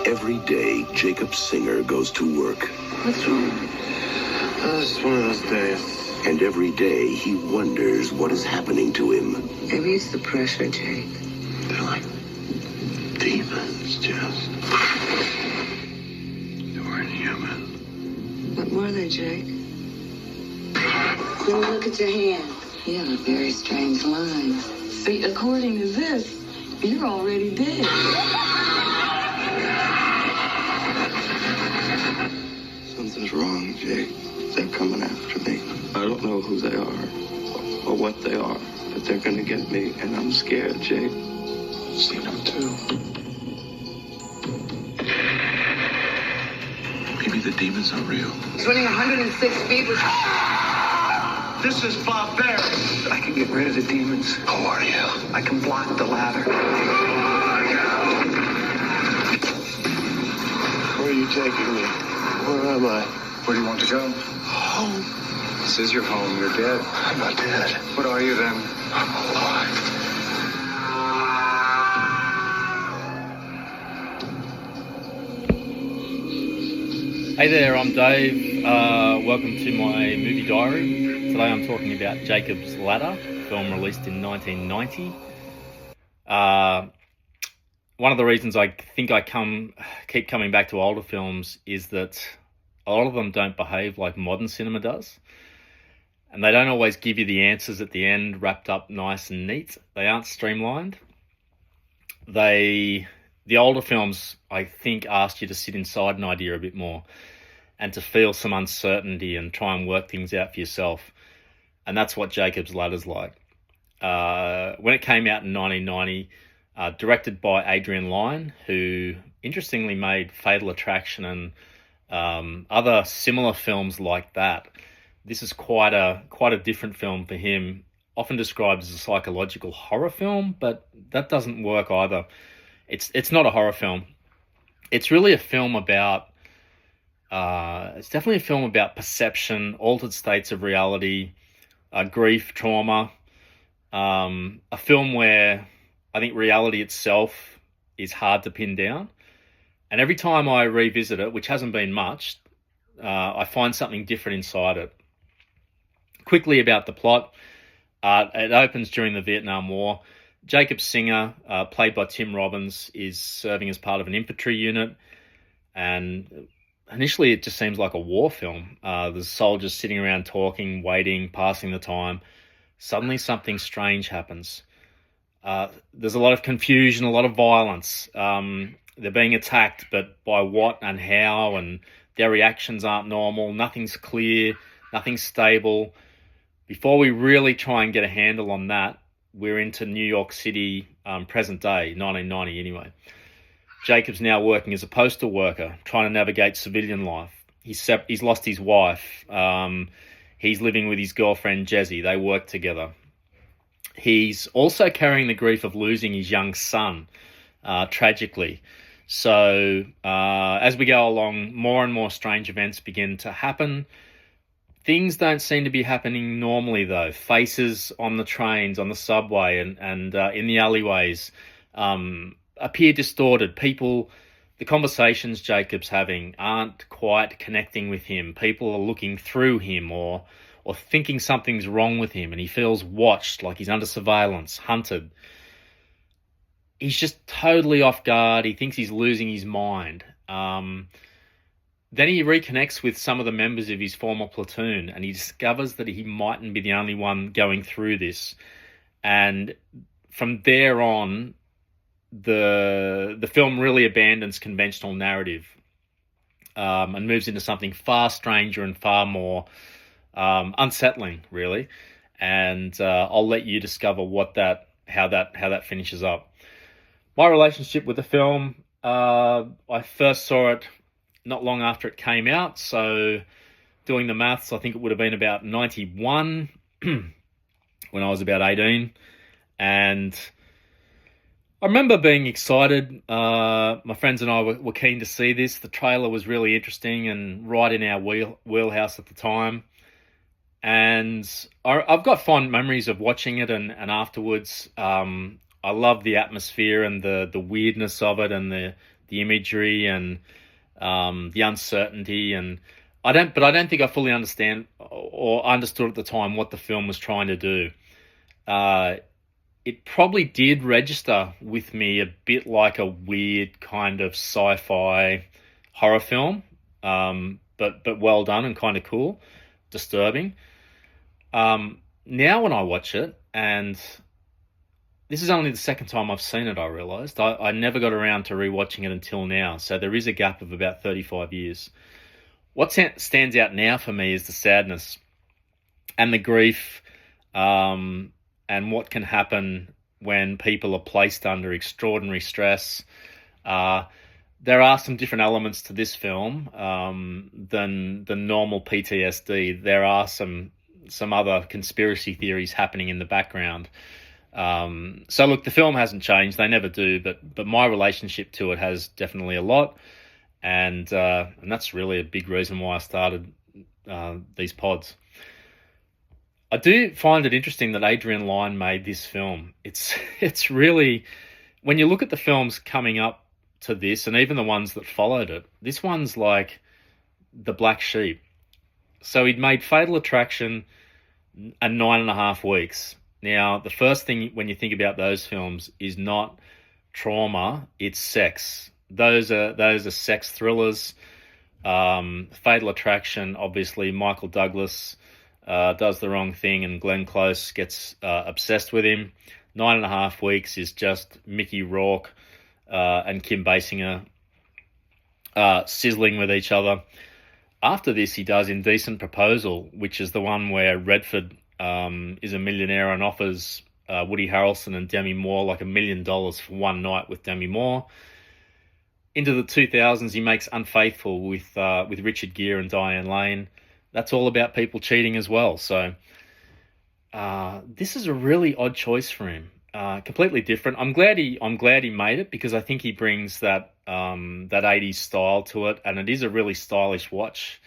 Every day, Jacob Singer goes to work. What's wrong? It's just one of those days. And every day, he wonders what is happening to him. Maybe it's the pressure, Jake. They're like demons, Jess. They weren't human. What were they, Jake? Let me look at your hand. You have a very strange line. See, according to this, you're already dead. Something's wrong, Jake. They're coming after me. I don't know who they are or what they are, but they're gonna get me, and I'm scared, Jake. I've seen them too. Maybe the demons are real. Swimming 106 feet with... This is barbaric. I can get rid of the demons. Who are you? I can block the ladder. Where are you taking me? Where am I? Where do you want to go? Home. This is your home. You're dead. I'm not dead. What are you then? I'm alive. Hey there, I'm Dave. Welcome to my movie diary. Today I'm talking about Jacob's Ladder, film released in 1990. One of the reasons I think I keep coming back to older films is that a lot of them don't behave like modern cinema does. And they don't always give you the answers at the end wrapped up nice and neat. They aren't streamlined. The older films, I think, asked you to sit inside an idea a bit more and to feel some uncertainty and try and work things out for yourself. And that's what Jacob's Ladder's like. When it came out in 1990, directed by Adrian Lyne, who interestingly made Fatal Attraction and other similar films like that. This is quite a different film for him, often described as a psychological horror film, but that doesn't work either. It's not a horror film. It's really a film about, it's definitely a film about perception, altered states of reality, grief, trauma. A film where I think reality itself is hard to pin down. And every time I revisit it, which hasn't been much, I find something different inside it. Quickly about the plot, it opens during the Vietnam War. Jacob Singer, played by Tim Robbins, is serving as part of an infantry unit, and initially it just seems like a war film. There's soldiers sitting around talking, waiting, passing the time. Suddenly something strange happens. There's a lot of confusion, a lot of violence. They're being attacked, but by what and how, and their reactions aren't normal. Nothing's clear, nothing's stable. Before we really try and get a handle on that, we're into New York City, present day, 1990 anyway. Jacob's now working as a postal worker, trying to navigate civilian life. He's lost his wife. He's living with his girlfriend, Jessie. They work together. He's also carrying the grief of losing his young son, tragically. So as we go along, more and more strange events begin to happen. Things don't seem to be happening normally, though. Faces on the trains, on the subway, and in the alleyways appear distorted. People, the conversations Jacob's having aren't quite connecting with him. People are looking through him or thinking something's wrong with him, and he feels watched, like he's under surveillance, hunted. He's just totally off guard. He thinks he's losing his mind. Then he reconnects with some of the members of his former platoon, and he discovers that he mightn't be the only one going through this. And from there on, the film really abandons conventional narrative and moves into something far stranger and far more unsettling, really. And I'll let you discover how that finishes up. My relationship with the film, I first saw it not long after it came out, so doing the maths, I think it would have been about 91 when I was about 18, and I remember being excited. My friends and I were keen to see this. The trailer was really interesting and right in our wheelhouse at the time, and I've got fond memories of watching it and afterwards. I love the atmosphere and the weirdness of it and the the imagery and the uncertainty, and I don't think I fully understand or understood at the time what the film was trying to do. It probably did register with me a bit like a weird kind of sci-fi horror film, but well done and kind of cool, disturbing. Now when I watch it, and this is only the second time I've seen it, I realised. I never got around to rewatching it until now, so there is a gap of about 35 years. What stands out now for me is the sadness and the grief, and what can happen when people are placed under extraordinary stress. There are some different elements to this film than the normal PTSD. There are some other conspiracy theories happening in the background. So look, the film hasn't changed. They never do, but my relationship to it has definitely a lot, and that's really a big reason why I started these pods. I do find it interesting that Adrian Lyne made this film. It's really, when you look at the films coming up to this, and even the ones that followed it, this one's like the black sheep. So he'd made Fatal Attraction in 9.5 weeks. Now, the first thing when you think about those films is not trauma, it's sex. Those are sex thrillers. Fatal Attraction, obviously, Michael Douglas does the wrong thing and Glenn Close gets obsessed with him. 9.5 weeks is just Mickey Rourke and Kim Basinger sizzling with each other. After this, he does Indecent Proposal, which is the one where Redford is a millionaire and offers Woody Harrelson and Demi Moore like $1 million for one night with Demi Moore. Into the 2000s, he makes Unfaithful with Richard Gere and Diane Lane. That's all about people cheating as well. So this is a really odd choice for him. Completely different. I'm glad he made it, because I think he brings that 80s style to it, and it is a really stylish watch.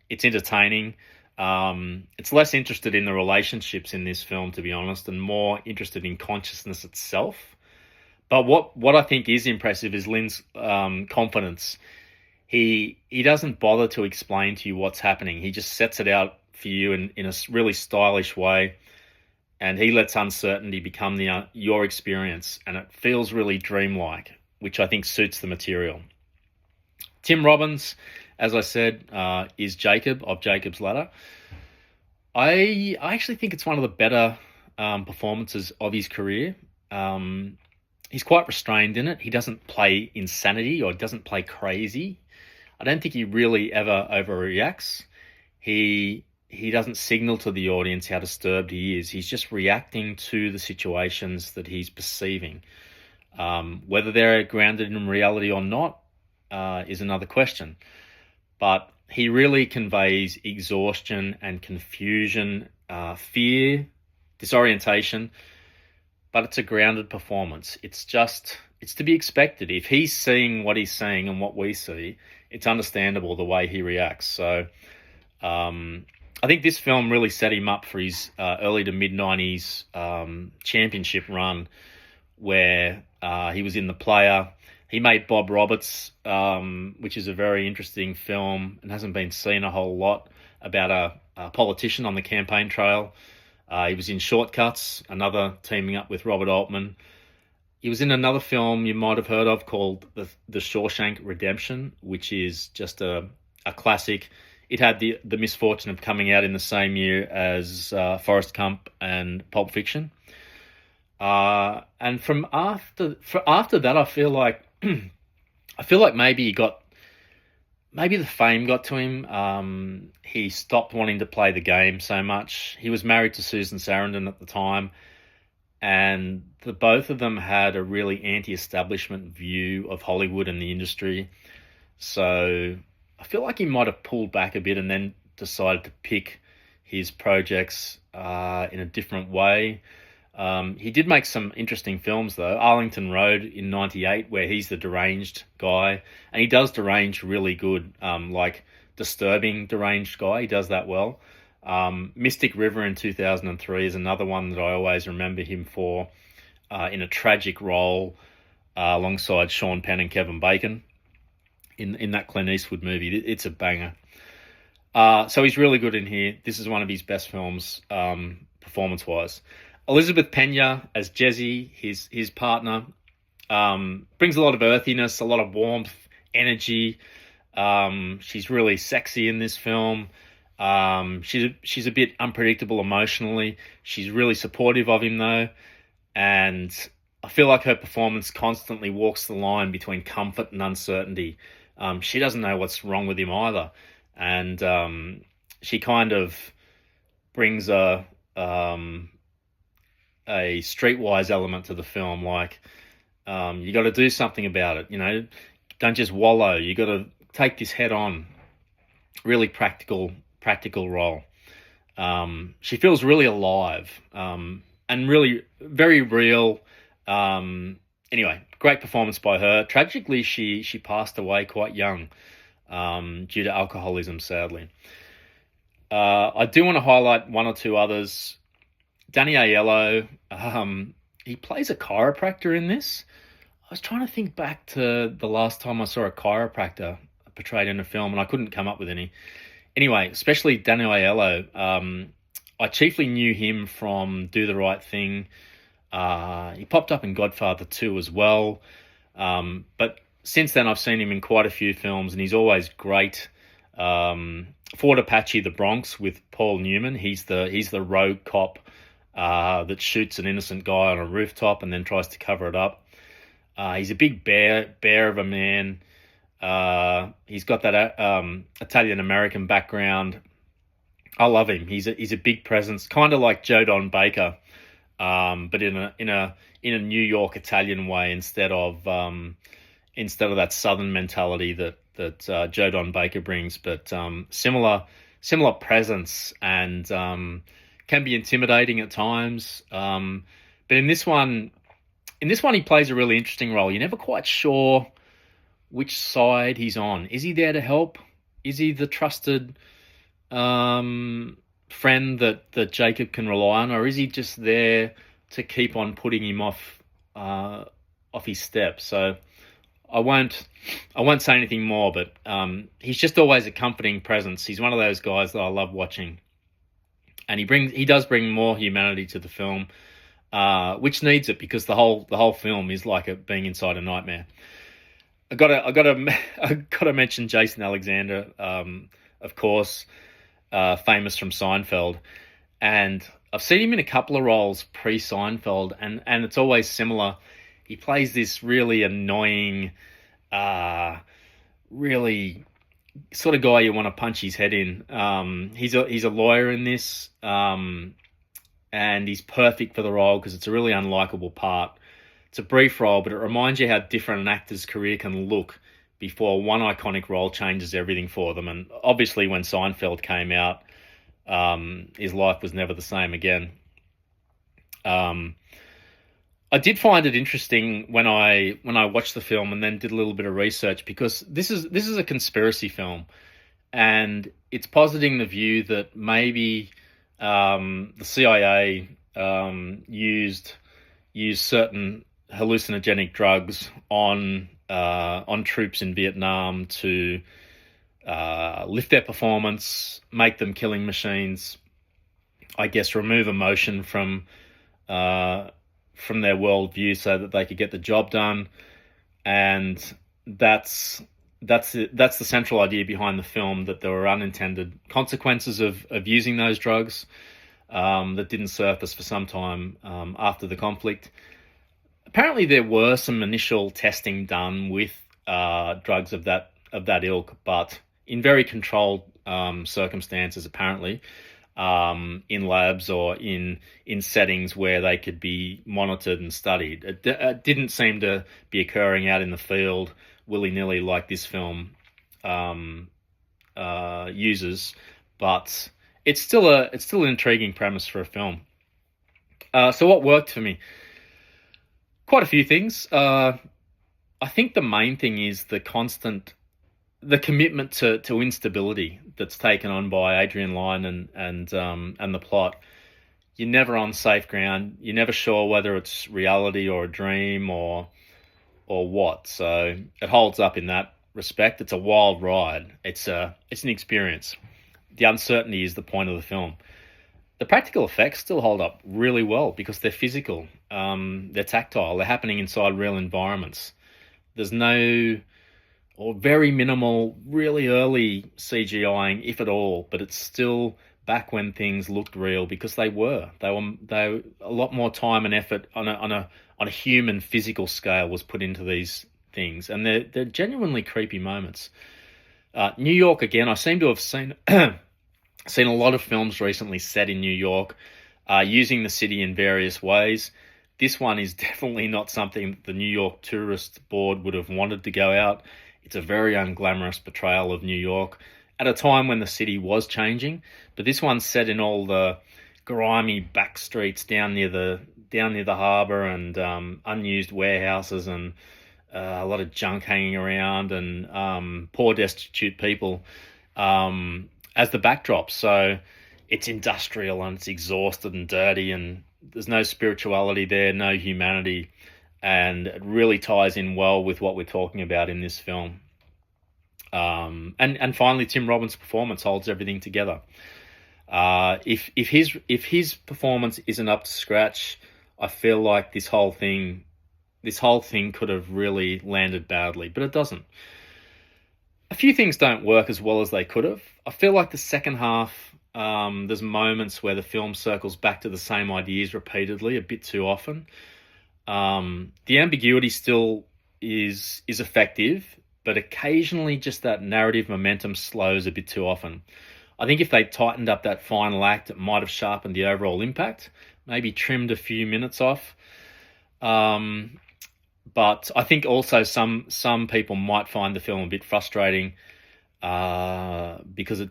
It's entertaining. It's less interested in the relationships in this film, to be honest, and more interested in consciousness itself. But what I think is impressive is Lynn's confidence. He doesn't bother to explain to you what's happening. He just sets it out for you in a really stylish way, and he lets uncertainty become your experience, and it feels really dreamlike, which I think suits the material. Tim Robbins, as I said, is Jacob of Jacob's Ladder. I actually think it's one of the better performances of his career. He's quite restrained in it. He doesn't play insanity or doesn't play crazy. I don't think he really ever overreacts. He doesn't signal to the audience how disturbed he is. He's just reacting to the situations that he's perceiving. Whether they're grounded in reality or not is another question. But he really conveys exhaustion and confusion, fear, disorientation, but it's a grounded performance. It's to be expected. If he's seeing what he's seeing and what we see, it's understandable the way he reacts. So I think this film really set him up for his early to mid-90s championship run, where he was in The Player. He made Bob Roberts, which is a very interesting film and hasn't been seen a whole lot, about a politician on the campaign trail. He was in Shortcuts, another teaming up with Robert Altman. He was in another film you might have heard of called The Shawshank Redemption, which is just a classic. It had the misfortune of coming out in the same year as Forrest Gump and Pulp Fiction. And from after that, I feel like maybe the fame got to him. He stopped wanting to play the game so much. He was married to Susan Sarandon at the time, and both of them had a really anti-establishment view of Hollywood and the industry. So I feel like he might have pulled back a bit and then decided to pick his projects in a different way. He did make some interesting films, though. Arlington Road in 98, where he's the deranged guy. And he does deranged really good, like disturbing deranged guy. He does that well. Mystic River in 2003 is another one that I always remember him for, in a tragic role alongside Sean Penn and Kevin Bacon. in that Clint Eastwood movie. It's a banger. So he's really good in here. This is one of his best films, performance-wise. Elizabeth Pena as Jessie, his partner, brings a lot of earthiness, a lot of warmth, energy. She's really sexy in this film. She's a bit unpredictable emotionally. She's really supportive of him, though. And I feel like her performance constantly walks the line between comfort and uncertainty. She doesn't know what's wrong with him either. And she kind of brings a streetwise element to the film. Like, you got to do something about it. You know, don't just wallow. You got to take this head on. Really practical role. She feels really alive, and really very real. Anyway, great performance by her. Tragically, she passed away quite young, due to alcoholism, sadly. I do want to highlight one or two others. Danny Aiello, he plays a chiropractor in this. I was trying to think back to the last time I saw a chiropractor portrayed in a film, and I couldn't come up with any. Anyway, especially Danny Aiello, I chiefly knew him from Do the Right Thing. He popped up in Godfather 2 as well. But since then, I've seen him in quite a few films, and he's always great. Fort Apache, The Bronx, with Paul Newman. He's the rogue cop that shoots an innocent guy on a rooftop and then tries to cover it up. He's a big bear of a man. He's got that Italian-American background. I love him. He's a big presence, kind of like Joe Don Baker, but in a New York Italian way instead of that Southern mentality that Joe Don Baker brings. But similar presence, and can be intimidating at times. But in this one, he plays a really interesting role. You're never quite sure which side he's on. Is he there to help? Is he the trusted friend that Jacob can rely on, or is he just there to keep on putting him off his step? So I won't say anything more, but he's just always a comforting presence. He's one of those guys that I love watching, and he does bring more humanity to the film, which needs it, because the whole film is like it being inside a nightmare. I gotta mention Jason Alexander, of course, famous from Seinfeld, and I've seen him in a couple of roles pre-Seinfeld, and it's always similar. He plays this really annoying, really sort of guy you want to punch his head in. He's a lawyer in this, and he's perfect for the role because it's a really unlikable part. It's a brief role, but it reminds you how different an actor's career can look before one iconic role changes everything for them. And obviously when Seinfeld came out, his life was never the same again. I did find it interesting when I watched the film and then did a little bit of research, because this is a conspiracy film, and it's positing the view that maybe the CIA used certain hallucinogenic drugs on troops in Vietnam to lift their performance, make them killing machines, I guess remove emotion from their worldview so that they could get the job done. And that's the central idea behind the film, that there were unintended consequences of using those drugs that didn't surface for some time after the conflict. Apparently there were some initial testing done with drugs of that ilk, but in very controlled circumstances, apparently, in labs or in settings where they could be monitored and studied. It didn't seem to be occurring out in the field willy-nilly like this film uses, but it's still an intriguing premise for a film. So what worked for me? Quite a few things. I think the main thing is the commitment to instability that's taken on by Adrian Lyne and the plot. You're never on safe ground. You're never sure whether it's reality or a dream or what. So it holds up in that respect. It's a wild ride. It's an experience. The uncertainty is the point of the film. The practical effects still hold up really well because they're physical, they're tactile, they're happening inside real environments. There's no, or very minimal, really early CGIing, if at all, but it's still back when things looked real because they were a lot more time and effort on a human physical scale was put into these things, and they're genuinely creepy moments. New York again. I seem to have seen seen a lot of films recently set in New York, using the city in various ways. This one is definitely not something that the New York Tourist Board would have wanted to go out. It's a very unglamorous portrayal of New York at a time when the city was changing. But this one's set in all the grimy back streets down near the harbour and unused warehouses and a lot of junk hanging around and poor, destitute people as the backdrop. So it's industrial and it's exhausted and dirty and there's no spirituality there, no humanity. And it really ties in well with what we're talking about in this film. And finally, Tim Robbins' performance holds everything together. If his performance isn't up to scratch, I feel like this whole thing could have really landed badly, but it doesn't. A few things don't work as well as they could have. I feel like the second half, there's moments where the film circles back to the same ideas repeatedly a bit too often. The ambiguity still is effective, but occasionally just that narrative momentum slows a bit too often. I think if they tightened up that final act, it might have sharpened the overall impact, maybe trimmed a few minutes off. But I think also some people might find the film a bit frustrating because it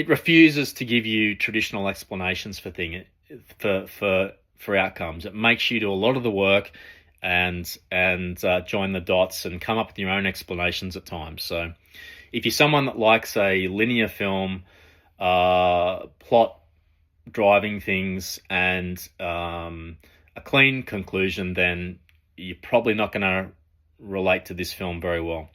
refuses to give you traditional explanations for outcomes. It makes you do a lot of the work and join the dots and come up with your own explanations at times. So if you're someone that likes a linear film, plot driving things and a clean conclusion, then you're probably not going to relate to this film very well.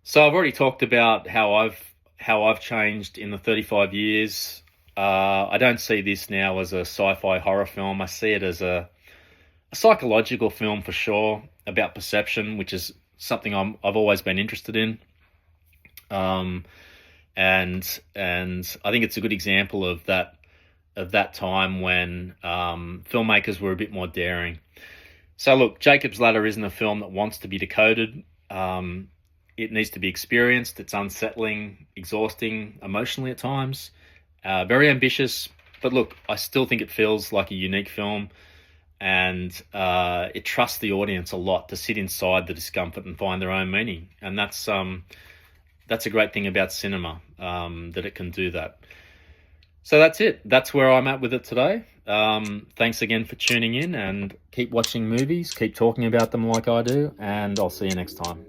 So I've already talked about how I've changed in the 35 years. I don't see this now as a sci-fi horror film. I see it as a psychological film for sure, about perception, which is something I've always been interested in. And I think it's a good example of that time when filmmakers were a bit more daring. So look, Jacob's Ladder isn't a film that wants to be decoded. It needs to be experienced. It's unsettling, exhausting, emotionally at times. Very ambitious, but look, I still think it feels like a unique film, and it trusts the audience a lot to sit inside the discomfort and find their own meaning. And that's a great thing about cinema, that it can do that. So that's it. That's where I'm at with it today. Thanks again for tuning in, and keep watching movies, keep talking about them like I do, and I'll see you next time.